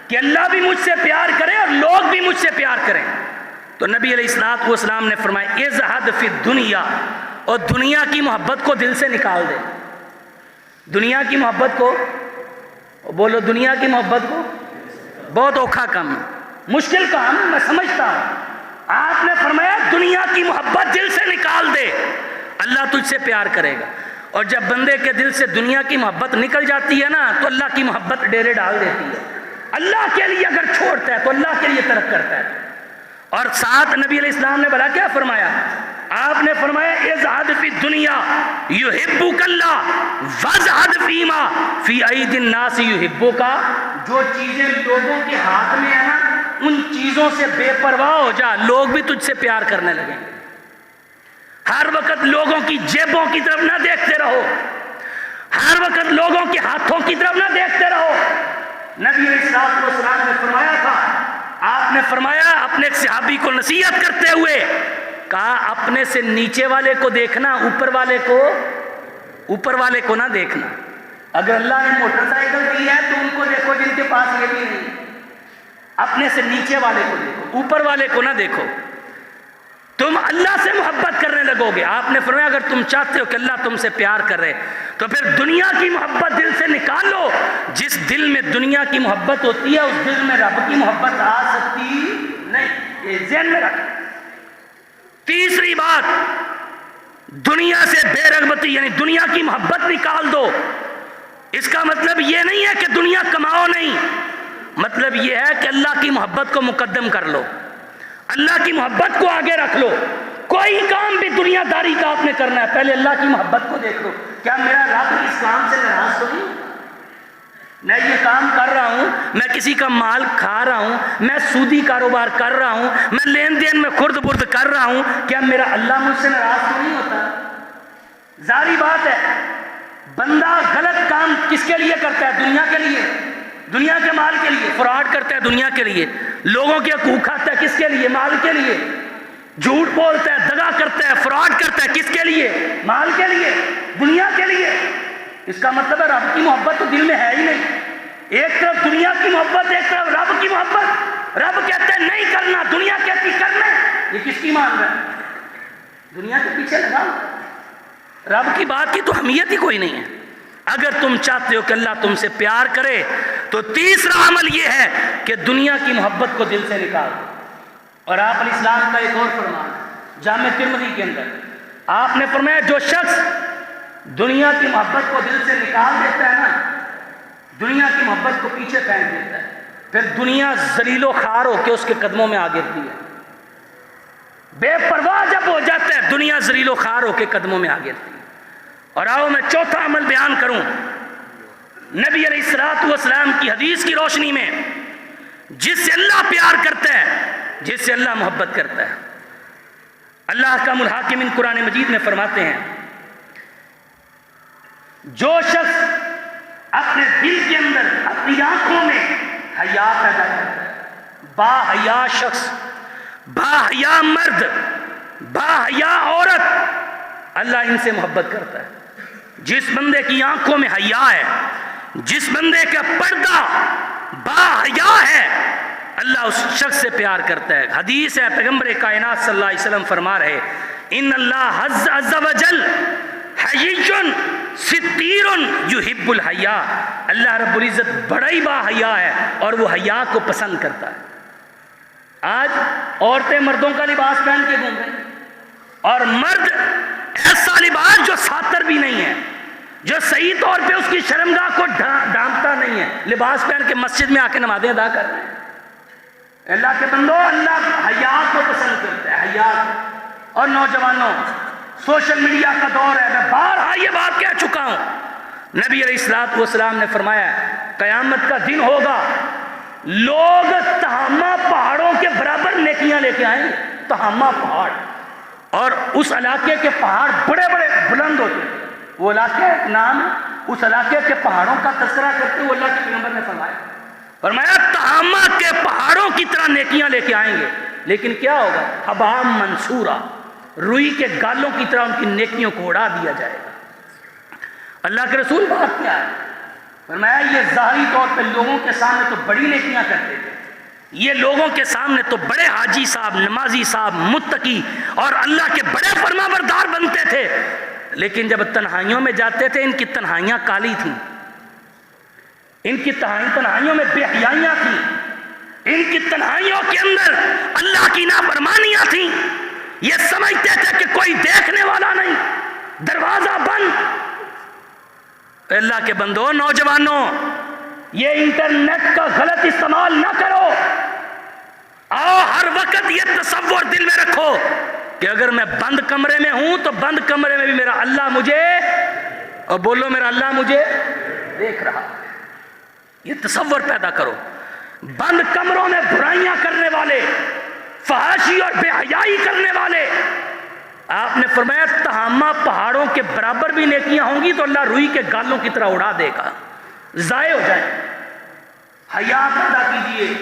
کہ اللہ بھی مجھ سے پیار کرے اور لوگ بھی مجھ سے پیار کریں. تو نبی علیہ الصلوۃ والسلام نے فرمایا اِزْہَدْ فِی الدُّنْیَا، اور دنیا کی محبت کو دل سے نکال دے. دنیا کی محبت کو، بولو دنیا کی محبت کو، بہت اوکھا کام ہے، مشکل کام ہے، میں سمجھتا ہوں. آپ نے فرمایا دنیا کی محبت دل سے نکال دے، اللہ تجھ سے پیار کرے گا. اور جب بندے کے دل سے دنیا کی محبت نکل جاتی ہے نا تو اللہ کی محبت ڈیرے ڈال دیتی ہے. اللہ کے لیے اگر چھوڑتا ہے تو اللہ کے لیے طرف کرتا ہے. اور ساتھ نبی علیہ السلام نے بڑا کیا فرمایا، آپ نے فرمایا ازہد فی الدنیا یحبک اللہ وازہد فیما فی ایدی الناس یحبک، جو چیزیں لوگوں کے ہاتھ میں ہیں نا ان چیزوں سے بے پرواہ ہو جا، لوگ بھی تجھ سے پیار کرنے لگیں گے. ہر وقت لوگوں کی جیبوں کی طرف نہ دیکھتے رہو، ہر وقت لوگوں کے ہاتھوں کی طرف نہ دیکھتے رہو. نبی علیہ السلام نے فرمایا تھا، آپ نے فرمایا اپنے ایک صحابی کو نصیحت کرتے ہوئے کہا اپنے سے نیچے والے کو دیکھنا، اوپر والے کو نہ دیکھنا. اگر اللہ نے موٹر سائیکل دی ہے تو ان کو دیکھو جن کے پاس یہ بھی نہیں. اپنے سے نیچے والے کو دیکھو، اوپر والے کو نہ دیکھو، تم اللہ سے محبت کرنے لگو گے. آپ نے فرمایا اگر تم چاہتے ہو کہ اللہ تم سے پیار کرے تو پھر دنیا کی محبت دل سے نکال لو. جس دل میں دنیا کی محبت ہوتی ہے اس دل میں رب کی محبت آ سکتی نہیں، یہ ذہن میں رکھ. تیسری بات، دنیا سے بے رغبتی، یعنی دنیا کی محبت نکال دو. اس کا مطلب یہ نہیں ہے کہ دنیا کماؤ نہیں، مطلب یہ ہے کہ اللہ کی محبت کو مقدم کر لو، اللہ کی محبت کو آگے رکھ لو. کوئی کام بھی دنیا داری کا آپ نے کرنا ہے پہلے اللہ کی محبت کو دیکھ لو. کیا میرا رب اس کام سے ناراض تو نہیں؟ میں یہ کام کر رہا ہوں، میں کسی کا مال کھا رہا ہوں، میں سودی کاروبار کر رہا ہوں، میں لین دین میں خرد برد کر رہا ہوں، کیا میرا اللہ مجھ سے ناراض تو نہیں ہوتا؟ ظاہری بات ہے بندہ غلط کام کس کے لیے کرتا ہے؟ دنیا کے لیے، دنیا کے مال کے لیے. فراڈ کرتا ہے دنیا کے لیے، لوگوں کے حقوق کھاتا ہے کس کے لیے؟ مال کے لیے. جھوٹ بولتا ہے، دغا کرتا ہے، فراڈ کرتا ہے کس کے لیے؟ مال کے لیے، دنیا کے لیے. اس کا مطلب ہے رب کی محبت تو دل میں ہے ہی نہیں. ایک طرف دنیا کی محبت، ایک طرف رب کی محبت. رب کہتا ہے نہیں کرنا، دنیا کہتی کرنا. یہ کس کی مان رہا ہے؟ دنیا کے پیچھے لگا. رب کی بات کی تو اہمیت ہی کوئی نہیں ہے. اگر تم چاہتے ہو کہ اللہ تم سے پیار کرے تو تیسرا عمل یہ ہے کہ دنیا کی محبت کو دل سے نکال دو. اور آپ علیہ السلام کا ایک اور فرمان جامع ترمذی کے اندر آپ نے فرمایا جو شخص دنیا کی محبت کو دل سے نکال دیتا ہے نا، دنیا کی محبت کو پیچھے پھینک دیتا ہے، پھر دنیا ذلیل و خوار ہو کے اس کے قدموں میں آ گرتی ہے. بے پرواہ جب ہو جاتا ہے دنیا ذلیل و خوار ہو کے قدموں میں آ گرتی ہے. اور آؤ میں چوتھا عمل بیان کروں نبی علیہ الصلوۃ والسلام کی حدیث کی روشنی میں، جس سے اللہ پیار کرتا ہے، جس سے اللہ محبت کرتا ہے. اللہ کا الحاکمین قرآن مجید میں فرماتے ہیں جو شخص اپنے دل کے اندر، اپنی آنکھوں میں حیا پیدا کرتا ہے، با حیا شخص، با حیا مرد، با حیا عورت، اللہ ان سے محبت کرتا ہے. جس بندے کی آنکھوں میں حیا ہے، جس بندے کا پردہ با حیا ہے، اللہ اس شخص سے پیار کرتا ہے. حدیث ہے پیغمبر کائنات صلی اللہ علیہ وسلم فرما رہے ان اللہ عز و جل حیی ستیر یحب الحیا، اللہ رب العزت بڑا ہی با حیا ہے اور وہ حیا کو پسند کرتا ہے. آج عورتیں مردوں کا لباس پہن کے گھوم رہی ہیں، اور مرد ایسا لباس جو ساتر بھی نہیں ہے، جو صحیح طور پہ اس کی شرمگاہ کو ڈھانپتا نہیں ہے، لباس پہن کے مسجد میں آ کے نمازیں ادا کر رہے ہیں۔ اللہ کے بندو، اللہ حیا کو پسند کرتا ہے، حیا۔ اور نوجوانوں، سوشل میڈیا کا دور ہے، میں بارہا یہ بات کہہ چکا ہوں، نبی علیہ الصلوۃ والسلام نے فرمایا قیامت کا دن ہوگا، لوگ تہامہ پہاڑوں کے برابر نیکیاں لے کے آئیں گے، تہامہ پہاڑ، اور اس علاقے کے پہاڑ بڑے بڑے بلند ہوتے ہیں، وہ علاقے نام اس علاقے کے پہاڑوں کا تذکرہ کرتے ہوئے اللہ کے پیغمبر نے فرمایا تہامہ کے پہاڑوں کی طرح نیکیاں لے کے آئیں گے، لیکن کیا ہوگا؟ حبام منصورہ، روئی کے گالوں کی طرح ان کی نیکیوں کو اڑا دیا جائے گا۔ اللہ کے رسول بات کیا ہے؟ فرمایا یہ ظاہری طور پہ لوگوں کے سامنے تو بڑی نیکیاں کرتے تھے، یہ لوگوں کے سامنے تو بڑے حاجی صاحب، نمازی صاحب، متقی اور اللہ کے بڑے فرما بردار بنتے تھے، لیکن جب تنہائیوں میں جاتے تھے ان کی تنہائیاں کالی تھیں، ان کی تنہائیوں میں بے حیائیاں تھیں، ان کی تنہائیوں کے اندر اللہ کی نافرمانیاں تھیں، یہ سمجھتے تھے کہ کوئی دیکھنے والا نہیں، دروازہ بند۔ اللہ کے بندو، نوجوانوں، یہ انٹرنیٹ کا غلط استعمال نہ کرو، آؤ ہر وقت یہ تصور دل میں رکھو کہ اگر میں بند کمرے میں ہوں تو بند کمرے میں بھی میرا اللہ مجھے، اور بولو میرا اللہ مجھے دیکھ رہا ہے، یہ تصور پیدا کرو۔ بند کمروں میں برائیاں کرنے والے، فحاشی اور بے حیائی کرنے والے، آپ نے فرمایا تہامہ پہاڑوں کے برابر بھی نیکیاں ہوں گی تو اللہ روئی کے گالوں کی طرح اڑا دے گا، ضائع ہو جائے۔ حیا پیدا کیجئے،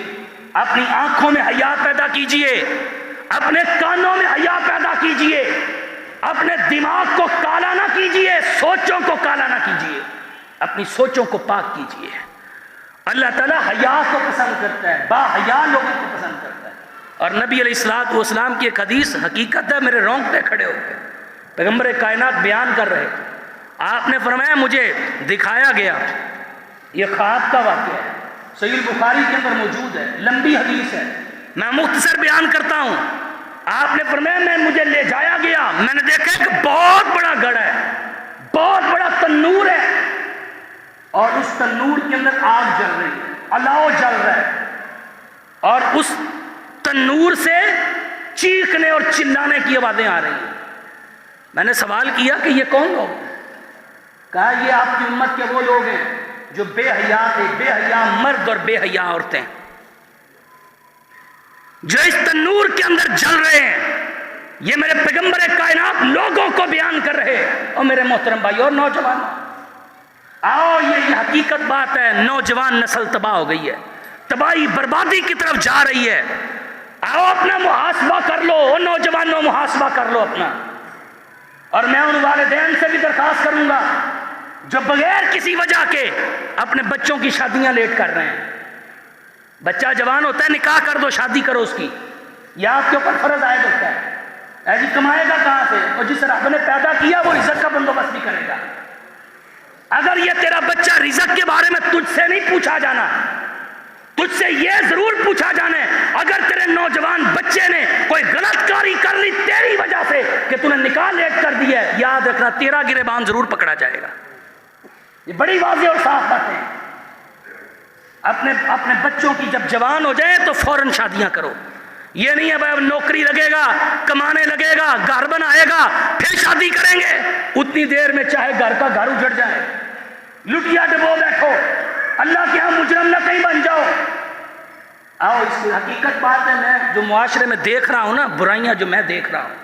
اپنی آنکھوں میں حیا پیدا کیجئے، اپنے کانوں میں حیا پیدا کیجئے، اپنے دماغ کو کالا نہ کیجئے، سوچوں کو کالا نہ کیجئے، اپنی سوچوں کو پاک کیجئے۔ اللہ تعالیٰ حیا کو پسند کرتا ہے، با حیا لوگوں کو پسند کرتا ہے۔ اور نبی علیہ الصلوۃ والسلام کی ایک حدیث حقیقت ہے، میرے رونگٹے کھڑے ہو گئے، پیغمبر کائنات بیان کر رہے تھے، آپ نے فرمایا مجھے دکھایا گیا، یہ خواب کا واقعہ ہے، صحیح البخاری کے اندر موجود ہے، لمبی حدیث ہے، میں مختصر بیان کرتا ہوں۔ آپ نے فرمایا مجھے لے جایا گیا، میں نے دیکھا کہ بہت بڑا گڑھ ہے، بہت بڑا تنور ہے، اور اس تنور کے اندر آگ جل رہی ہے، الاؤ جل رہا ہے، اور اس تنور سے چیخنے اور چلانے کی آوازیں آ رہی ہیں۔ میں نے سوال کیا کہ یہ کون لوگ؟ کہا یہ آپ کی امت کے وہ لوگ ہیں جو بے حیا تھے، بے حیا مرد اور بے حیا عورتیں، جو اس تنور کے اندر جل رہے ہیں۔ یہ میرے پیغمبر کائنات لوگوں کو بیان کر رہے ہیں۔ اور میرے محترم بھائی اور نوجوان، آؤ یہ حقیقت بات ہے، نوجوان نسل تباہ ہو گئی ہے، تباہی بربادی کی طرف جا رہی ہے۔ آؤ اپنا محاسبہ کر لو، نوجوانوں محاسبہ کر لو اپنا۔ اور میں ان والدین سے بھی درخواست کروں گا جو بغیر کسی وجہ کے اپنے بچوں کی شادیاں لیٹ کر رہے ہیں۔ بچہ جوان ہوتا ہے، نکاح کر دو، شادی کرو اس کی، یہ آپ کے اوپر فرض عائد ہوتا ہے۔ اے جی کمائے گا کہاں سے؟ اور جس رب نے پیدا کیا وہ رزق کا بندوبست بھی کرے گا۔ اگر یہ تیرا بچہ رزق کے بارے میں تجھ سے نہیں پوچھا جانا، تجھ سے یہ ضرور پوچھا جانا ہے، اگر تیرے نوجوان بچے نے کوئی غلط کاری کر لی تیری وجہ سے کہ تو نے نکاح لیٹ کر دی ہے، یاد رکھنا تیرا گریبان ضرور پکڑا جائے گا۔ یہ بڑی واضح اور صاف باتیں ہیں۔ اپنے بچوں کی جب جوان ہو جائے تو فوراً شادیاں کرو۔ یہ نہیں ہے بھائی اب نوکری لگے گا، کمانے لگے گا، گھر بنائے گا، پھر شادی کریں گے، اتنی دیر میں چاہے گھر کا گھر اجڑ جائے، لٹیا ڈبو بیٹھو، اللہ کے ہاں مجرم نہ کہیں بن جاؤ۔ آؤ اس کی حقیقت بات ہے، میں جو معاشرے میں دیکھ رہا ہوں نا، برائیاں جو میں دیکھ رہا ہوں،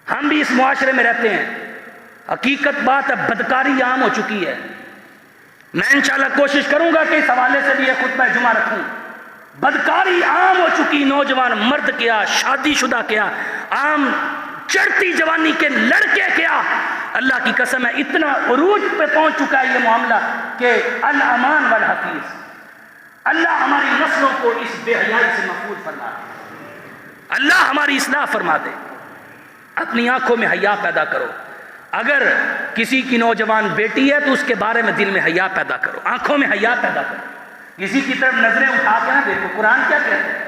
ہم بھی اس معاشرے میں رہتے ہیں، حقیقت بات ہے بدکاری عام ہو چکی ہے۔ میں انشاءاللہ کوشش کروں گا کہ اس حوالے سے بھی ایک خطبہ جمعہ رکھوں۔ بدکاری عام ہو چکی، نوجوان مرد کیا، شادی شدہ کیا، عام چڑھتی جوانی کے لڑکے کیا، اللہ کی قسم ہے اتنا عروج پہ پہنچ چکا ہے یہ معاملہ کہ الامان والحفیظ۔ اللہ ہماری نسلوں کو اس بے حیائی سے محفوظ فرما دے، اللہ ہماری اصلاح فرما دے۔ اپنی آنکھوں میں حیا پیدا کرو، اگر کسی کی نوجوان بیٹی ہے تو اس کے بارے میں دل میں حیا پیدا کرو، آنکھوں میں حیا پیدا کرو، کسی کی طرف نظریں اٹھا کے نہ دیکھو۔ قرآن کیا کہتا ہے؟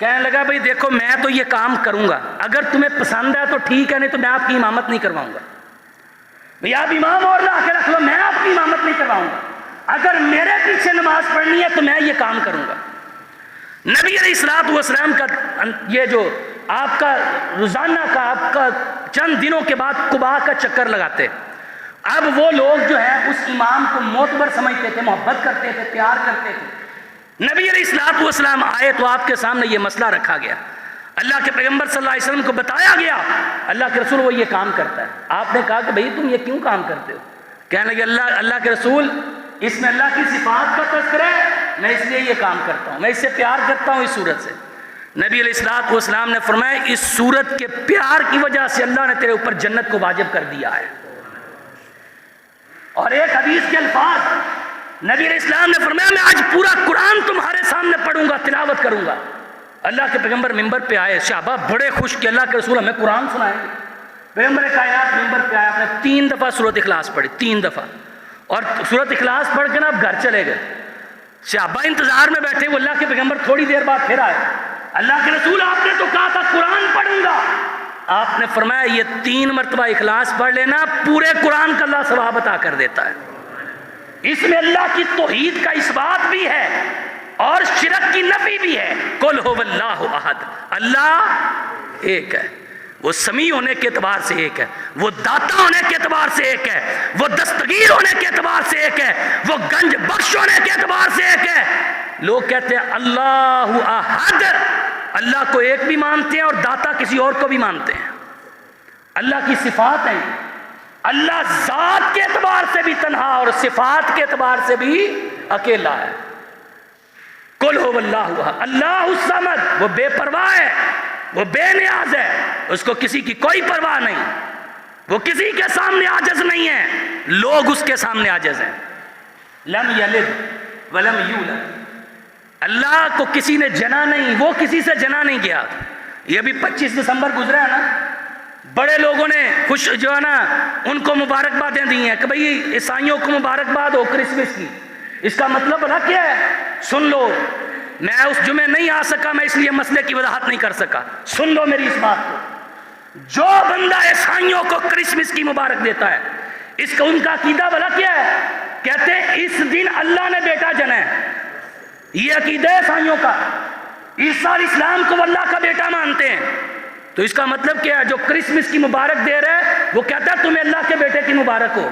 کہنے لگا بھئی دیکھو میں تو یہ کام کروں گا، اگر تمہیں پسند ہے تو ٹھیک ہے، نہیں تو میں آپ کی امامت نہیں کرواؤں گا۔ بھئی آپ امام اور لا کے رکھ لو، میں آپ کی امامت نہیں کرواؤں گا، اگر میرے پیچھے نماز پڑھنی ہے تو میں یہ کام کروں گا۔ نبی علیہ السلام کا یہ جو آپ کا روزانہ کا آپ کا چند دنوں کے بعد قباء کا چکر لگاتے، اب وہ لوگ جو ہے اس امام کو معتبر سمجھتے تھے، محبت کرتے تھے، پیار کرتے تھے۔ نبی علیہ السلام آئے تو آپ کے سامنے یہ مسئلہ رکھا گیا، اللہ کے پیغمبر صلی اللہ علیہ وسلم کو بتایا گیا اللہ کے رسول وہ یہ کام کرتا ہے۔ آپ نے کہا کہ بھئی تم یہ کیوں کام کرتے ہو؟ کہنے لگے اللہ کے رسول اس میں اللہ کی صفات کا تذکرہ ہے، میں اس لیے یہ کام کرتا ہوں، میں اس سے پیار کرتا ہوں اس صورت سے۔ نبی علیہ السلام نے فرمایا اس صورت کے پیار کی وجہ سے اللہ نے تیرے اوپر جنت کو واجب کر دیا ہے۔ اور ایک حدیث کے الفاظ نبی علیہ السلام نے فرمایا میں آج پورا قرآن تمہارے سامنے پڑھوں گا، تلاوت کروں گا۔ اللہ کے پیغمبر ممبر پہ آئے، صحابہ بڑے خوش کہ اللہ کے رسول ہمیں قرآن سنائیں گے۔ پیغمبر کائنات ممبر پہ آیا، آپ نے 3 دفعہ سورۃ اخلاص پڑھی، 3 دفعہ، اور سورۃ اخلاص پڑھ کے نا آپ گھر چلے گئے۔ صحابہ انتظار میں بیٹھے، وہ اللہ کے پیغمبر تھوڑی دیر بعد پھر آئے، اللہ کے رسول آپ نے تو کہا تھا قرآن پڑھوں گا، آپ نے فرمایا یہ 3 مرتبہ اخلاص پڑھ لینا، پورے قرآن کا اللہ ثواب عطا کر دیتا ہے۔ اس میں اللہ کی توحید کا اثبات بھی ہے اور شرک کی نفی بھی ہے۔ قل هو اللہ احد، اللہ ایک ہے، وہ سمیع ہونے کے اعتبار سے ایک ہے، وہ داتا ہونے کے اعتبار سے ایک ہے، وہ دستگیر ہونے کے اعتبار سے ایک ہے، وہ گنج بخش ہونے کے اعتبار سے ایک ہے۔ لوگ کہتے ہیں اللہ احد، اللہ کو ایک بھی مانتے ہیں اور داتا کسی اور کو بھی مانتے ہیں۔ اللہ کی صفات ہیں، اللہ ذات کے اعتبار سے بھی تنہا اور صفات کے اعتبار سے بھی اکیلا ہے۔ قل هو اللہ احد، اللہ الصمد، وہ بے پرواہ ہے، وہ بے نیاز ہے، اس کو کسی کی کوئی پرواہ نہیں، وہ کسی کے سامنے عاجز نہیں ہے، لوگ اس کے سامنے عاجز ہیں۔ لم یلد ولم یولد، اللہ کو کسی نے جنا نہیں، وہ کسی سے جنا نہیں کیا۔ یہ بھی 25 دسمبر گزرا ہے نا، بڑے لوگوں نے خوش جو ہے نا ان کو مبارکبادیں دی ہیں کہ بھئی عیسائیوں کو مبارکباد ہو کرسمس کی۔ اس کا مطلب بھلا کیا ہے؟ سن لو، میں اس جمعے نہیں آ سکا، میں اس لیے مسئلے کی وضاحت نہیں کر سکا، سن لو میری اس بات کو۔ جو بندہ عیسائیوں کو کرسمس کی مبارک دیتا ہے، اس کا ان کا عقیدہ بھلا کیا ہے؟ کہتے ہیں اس دن اللہ نے بیٹا جنا ہے، یہ عقیدہ ہے عیسائیوں کا۔ عیسیٰ علیہ السلام کو اللہ کا بیٹا مانتے ہیں، تو اس کا مطلب کیا ہے؟ جو کرسمس کی مبارک دے رہا ہے وہ کہتا ہے تمہیں اللہ کے بیٹے کی مبارک ہو۔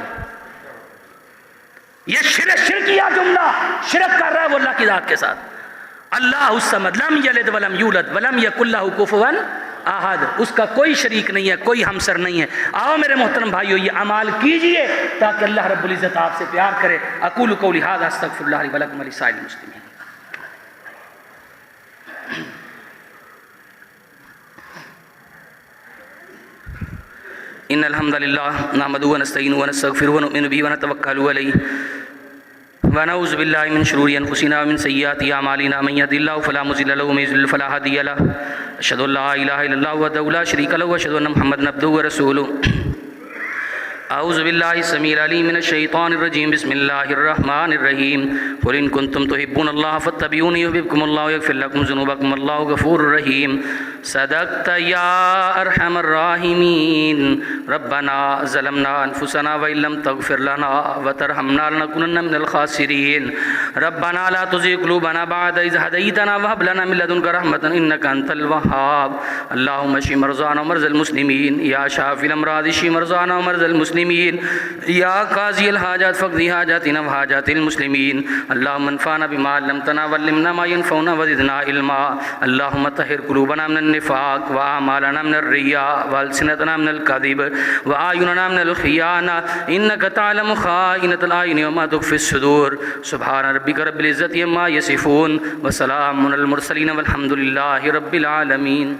یہ شرکیہ جملہ، شرک کر رہا ہے وہ اللہ کی ذات کے ساتھ۔ اللہ الصمد لم یلد ولم یولد ولم یکن لہ کفوا احد، اس کا کوئی شریک نہیں ہے، کوئی ہمسر نہیں ہے۔ آؤ میرے محترم بھائیو یہ اعمال کیجئے تاکہ اللہ رب العزت آپ سے پیار کرے۔ اقول قولی ھذا استغفر اللہ لی ولکم ولسائر المسلمین۔ ان الحمد للہ نحمدہ ونستعینہ ونستغفرہ ونؤمن بہ ونتوکل علیہ ونعوذ باللہ من شرور انفسنا ومن سیئات اعمالنا من یهد اللہ فلا مضل له ومن یضلل فلا هادی له اشهد ان لا الہ الا اللہ وحدہ لا شریک له واشهد ان محمدا عبدہ ورسولہ۔ اعوذ باللہ السمیع العلیم من الشیطان الرجیم بسم اللہ الرحمن الرحیم قل ان کنتم تحبون اللہ فاتبعونی یحببکم اللہ ویغفر لکم ذنوبکم اللہ غفور رحیم۔ صدقت یا ارحم الراحمین ربنا ظلمنا انفسنا وان لم تغفر لنا وترحمنا لنکونن من الخاسرین۔ ربنا لا تزغ قلوبنا بعد اذ هديتنا وهب لنا من لدنك رحمة انك انت الوهاب۔ اللهم اشف مرضانا ومرضى المسلمين يا شافي الامراض اشف مرضانا ومرضى المسلمين يا قاضي الحاجات فاقض حاجاتنا وحاجات المسلمين۔ اللهم انفعنا بما علمتنا وعلمنا ما ينفعنا وزدنا علما۔ اللهم طهر قلوبنا من النفاق واعمالنا من الرياء والسنتنا من الكذب واعيننا من الخيانة انك تعلم خائنة الاعين وما تخفي الصدور۔ سبحان ربك رب العزة عما يصفون وسلام على المرسلين والحمد لله رب العالمين۔